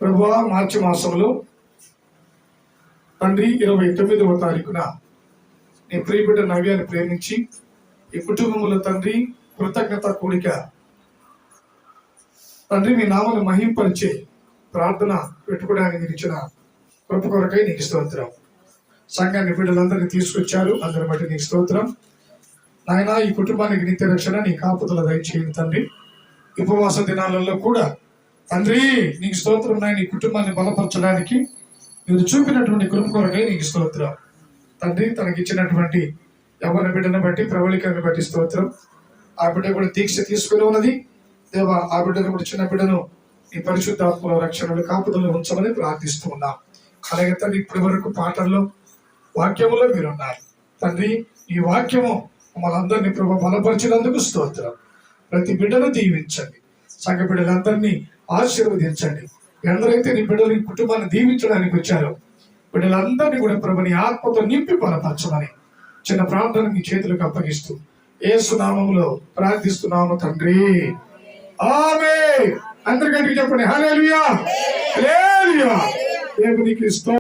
ప్రభువా, మార్చి మాసంలో తండ్రి 29వ తారీఖున నీ ప్రియబిడ్డ నవ్యాన్ని ప్రేమించి ఈ కుటుంబంలో తండ్రి కృతజ్ఞత కూడిక తండ్రి మీ నామను మహింపరిచే ప్రార్థన పెట్టుకోవడానికి మీరు ఇచ్చిన కృప కొరకై నీకు స్తోత్రం. సంఘాన్ని బిడ్డలందరినీ తీసుకొచ్చారు, అందరి బట్టి నీకు స్తోత్రం. నాయన, ఈ కుటుంబానికి నిత్య రక్షణ నీ కాపుదల దయచేయండి తండ్రి. ఉపవాస దినాలలో కూడా తండ్రి నీకు స్తోత్రం. నాయన, ఈ కుటుంబాన్ని బలపరచడానికి మీరు చూపినటువంటి కృప కొరకై నీకు స్తోత్రం తండ్రి. తనకిచ్చినటువంటి యవ్వన బిడ్డను బట్టి, ప్రవళికను బట్టి స్తోత్రం. ఆ బిడ్డ కూడా దీక్ష తీసుకుని ఉన్నది దేవా. ఆ బిడ్డను కూడా, చిన్న బిడ్డను నీ పరిశుద్ధాత్మల రక్షణలు కాపుదలు ఉంచమని ప్రార్థిస్తూ ఉన్నాం. అలాగే తండ్రి, ఇప్పటి వరకు పాటల్లో వాక్యములో మీరున్నారు తండ్రి. ఈ వాక్యము మమ్మల్ని అందరినీ ప్రభు బలపరిచినందుకు స్తోత్రం. ప్రతి బిడ్డను దీవించండి, సంఘ బిడ్డలందరినీ ఆశీర్వదించండి. ఎందరైతే నీ బిడ్డలు ఈ కుటుంబాన్ని దీవించడానికి వచ్చారో బిడ్డలందరినీ కూడా ప్రభు నీ ఆత్మతో నింపి బలపరచమని చిన్న ప్రార్థన మీ చేతులకు అప్పగిస్తూ యేసు నామములో ప్రార్థిస్తున్నాము తండ్రి, ఆమేన్. అందరికంటే చెప్పండి హల్లెలూయా, హల్లెలూయా. దేవునికి స్తోత్రం.